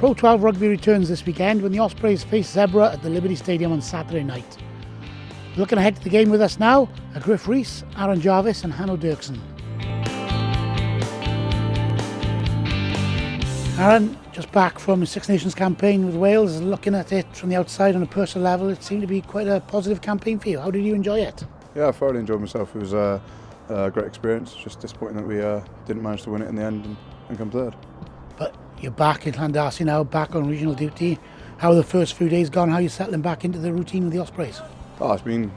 Pro 12 rugby returns this weekend when the Ospreys face Zebre at the Liberty Stadium on Saturday night. Looking ahead to the game with us now are Gruff, Rees, Aaron Jarvis and Hanno Dirksen. Aaron, just back from the Six Nations campaign with Wales, looking at it from the outside on a personal level, it seemed to be quite a positive campaign for you. How did you enjoy it? Yeah, I thoroughly enjoyed myself. It was a great experience. Just disappointing that we didn't manage to win it in the end and come third. But you're back in Llandarcy now, back on regional duty. How are the first few days gone? How are you settling back into the routine with the Ospreys? Oh, it's been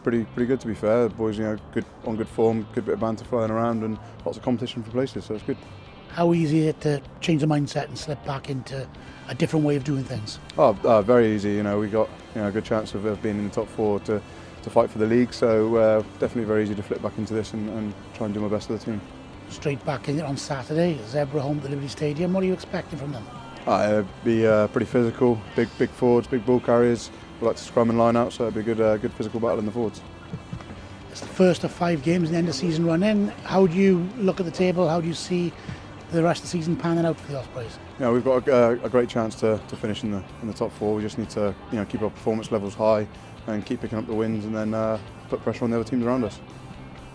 pretty good, to be fair. The boys, on good form, good bit of banter flying around, and lots of competition for places, so it's good. How easy is it to change the mindset and slip back into a different way of doing things? Very easy. We got a good chance of being in the top four to fight for the league, so definitely very easy to flip back into this and try and do my best for the team. Straight back in it on Saturday, Zebre home at the Liberty Stadium. What are you expecting from them? It'll be pretty physical, big forwards, big ball carriers. We like to scrum and line out, so it'll be a good physical battle in the forwards. It's the first of 5 games in the end of season run in. How do you look at the table? How do you see the rest of the season panning out for the Ospreys? Yeah, we've got a great chance to finish in the top 4. We just need to keep our performance levels high and keep picking up the wins, and then put pressure on the other teams around us.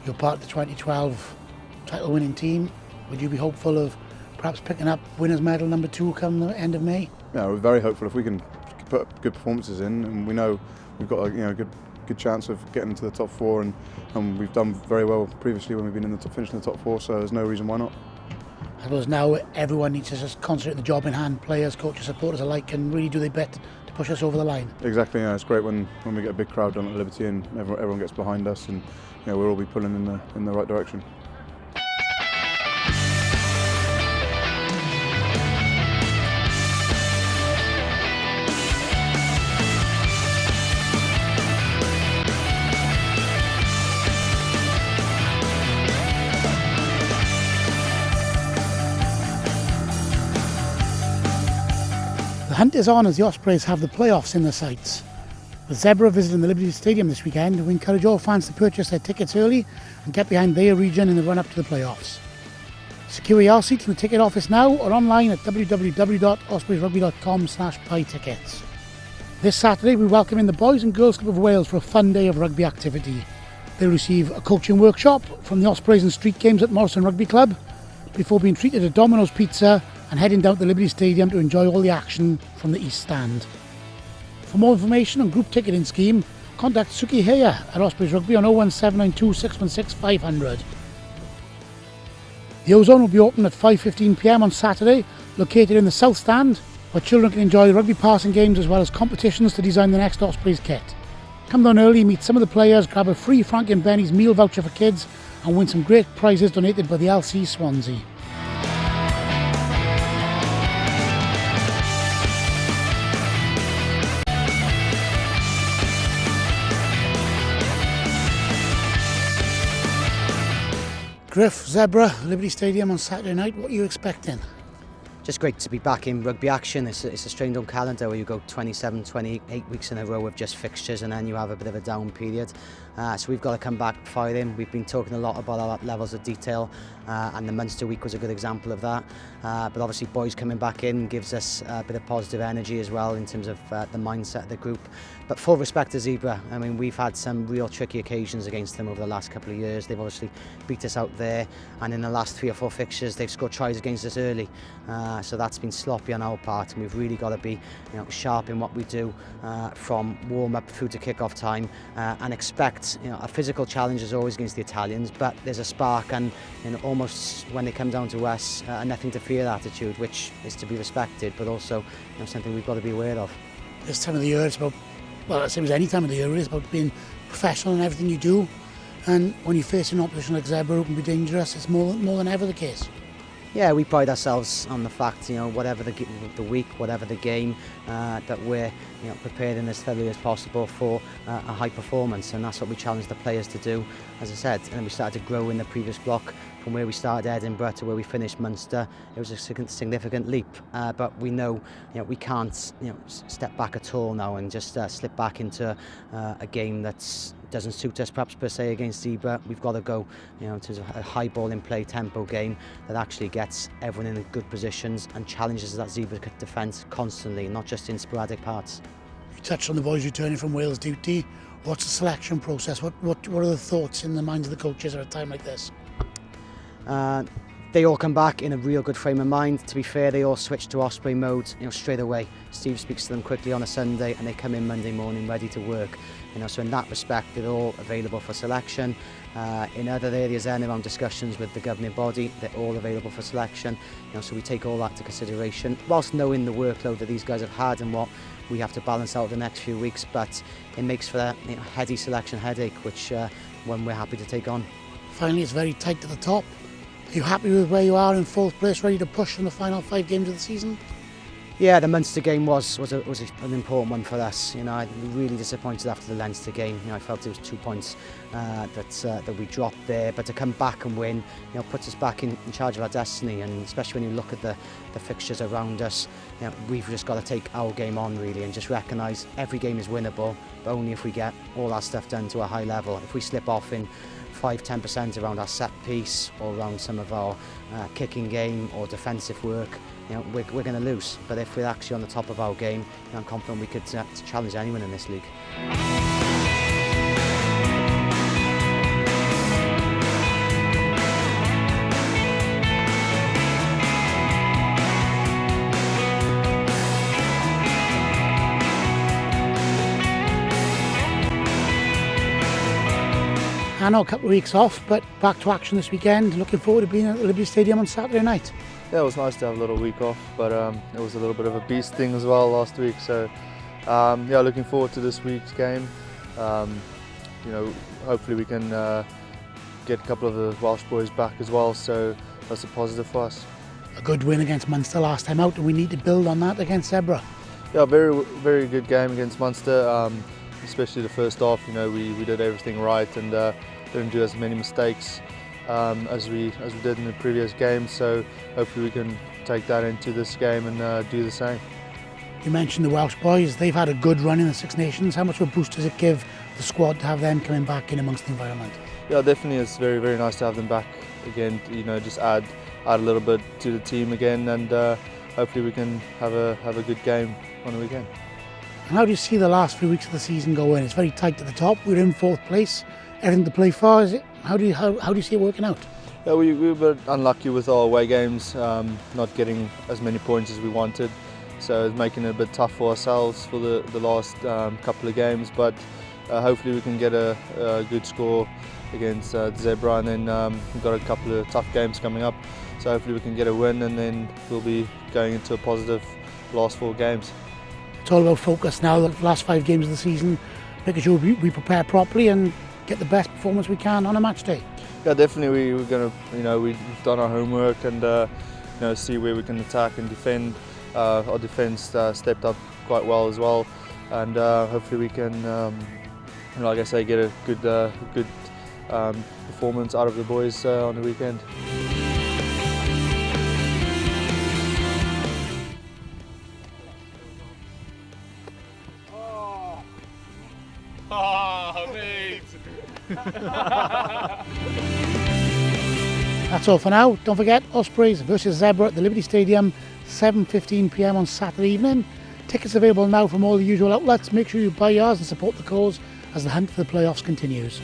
You're part of the 2012 title winning team. Would you be hopeful of perhaps picking up winners medal number 2 come the end of May? Yeah, we're very hopeful if we can put good performances in, and we know we've got a good chance of getting into the top 4, and we've done very well previously when we've been finishing the top 4, so there's no reason why not. I suppose now everyone needs to just concentrate on the job in hand, players, coaches, supporters alike, and really do their bit to push us over the line. Exactly, it's great when we get a big crowd down at Liberty and everyone gets behind us, and we'll all be pulling in the right direction. The hunt is on as the Ospreys have the playoffs in their sights. With Zebre visiting the Liberty Stadium this weekend, we encourage all fans to purchase their tickets early and get behind their region in the run-up to the playoffs. Secure your seat in the ticket office now or online at www.ospreysrugby.com/buy tickets. This Saturday we welcome in the Boys and Girls Club of Wales for a fun day of rugby activity. They'll receive a coaching workshop from the Ospreys and street games at Morrison Rugby Club before being treated to Domino's Pizza and heading down to the Liberty Stadium to enjoy all the action from the East Stand. For more information on group ticketing scheme, contact Suki Heya at Ospreys Rugby on 01792 616 500. The Ozone will be open at 5:15 p.m. on Saturday, located in the South Stand, where children can enjoy rugby passing games as well as competitions to design the next Ospreys kit. Come down early, meet some of the players, grab a free Frank and Benny's meal voucher for kids, and win some great prizes donated by the LC Swansea. Gruff, Zebre, Liberty Stadium on Saturday night. What are you expecting? Just great to be back in rugby action. It's a strained on calendar where you go 27, 28 weeks in a row of just fixtures, and then you have a bit of a down period. So we've got to come back firing. We've been talking a lot about our levels of detail, and the Munster week was a good example of that. But obviously boys coming back in gives us a bit of positive energy as well in terms of the mindset of the group. But full respect to Zebre. I mean, we've had some real tricky occasions against them over the last couple of years. They've obviously beat us out there, and in the last 3 or 4 fixtures they've scored tries against us early. So that's been sloppy on our part, and we've really got to be sharp in what we do from warm-up through to kick-off time, and expect a physical challenge is always against the Italians, but there's a spark and almost when they come down to us, a nothing to fear attitude, which is to be respected, but also something we've got to be aware of. This time of the year, it's about, well, same as any time of the year, it's about being professional in everything you do, and when you face an opposition like Zebre who can be dangerous, it's more than ever the case. Yeah, we pride ourselves on the fact, whatever the week, whatever the game, that we're preparing as thoroughly as possible for a high performance, and that's what we challenge the players to do. As I said, and we started to grow in the previous block from where we started Edinburgh to where we finished Munster. It was a significant leap, but we know we can't step back at all now and just slip back into a game that doesn't suit us perhaps per se against Zebre. We've got to go to a high ball in play tempo game that actually gets gets everyone in good positions and challenges that Zebre defence constantly, not just in sporadic parts. You touched on the boys returning from Wales duty. What's the selection process? What are the thoughts in the minds of the coaches at a time like this? They all come back in a real good frame of mind. To be fair, they all switch to Osprey mode, straight away. Steve speaks to them quickly on a Sunday, and they come in Monday morning ready to work. So in that respect, they're all available for selection. In other areas, then around discussions with the governing body, they're all available for selection. So we take all that into consideration, whilst knowing the workload that these guys have had and what we have to balance out the next few weeks. But it makes for a heady selection headache, which one we're happy to take on. Finally, it's very tight at the top. Are you happy with where you are in 4th place, ready to push in the final 5 games of the season? Yeah, the Munster game was an important one for us. I was really disappointed after the Leinster game. I felt it was 2 points that we dropped there, but to come back and win, puts us back in charge of our destiny. And especially when you look at the fixtures around us, we've just got to take our game on really, and just recognise every game is winnable, but only if we get all our stuff done to a high level. If we slip off in 5-10% around our set piece or around some of our kicking game or defensive work, we're going to lose. But if we're actually on the top of our game, I'm confident we could challenge anyone in this league. Hanno, a couple of weeks off, but back to action this weekend. Looking forward to being at the Liberty Stadium on Saturday night. Yeah, it was nice to have a little week off, but it was a little bit of a beast thing as well last week. So, yeah, looking forward to this week's game. Hopefully we can get a couple of the Welsh boys back as well. So that's a positive for us. A good win against Munster last time out, and we need to build on that against Zebre. Yeah, very, very good game against Munster. Especially the first half. We did everything right and didn't do as many mistakes as we did in the previous game. So hopefully we can take that into this game and do the same. You mentioned the Welsh boys. They've had a good run in the Six Nations. How much of a boost does it give the squad to have them coming back in amongst the environment? Yeah, definitely. It's very, very nice to have them back again. Just add a little bit to the team again, and hopefully we can have a good game on the weekend. And how do you see the last few weeks of the season going? It's very tight at the top. We're in 4th place. Everything to play for. Is it? How do you see it working out? Yeah, we were unlucky with our away games, not getting as many points as we wanted. So it's making it a bit tough for ourselves for the last couple of games. But hopefully we can get a good score against Zebre, and then we've got a couple of tough games coming up. So hopefully we can get a win, and then we'll be going into a positive last 4 games. It's all about focus now, the last 5 games of the season, making sure we prepare properly and get the best performance we can on a match day. Yeah, definitely we're going to, we've done our homework and, see where we can attack and defend. Our defence stepped up quite well as well, and hopefully we can, like I say, get a good performance out of the boys on the weekend. Mate! That's all for now. Don't forget, Ospreys versus Zebre at the Liberty Stadium, 7:15 p.m. on Saturday evening. Tickets available now from all the usual outlets. Make sure you buy yours and support the cause as the hunt for the playoffs continues.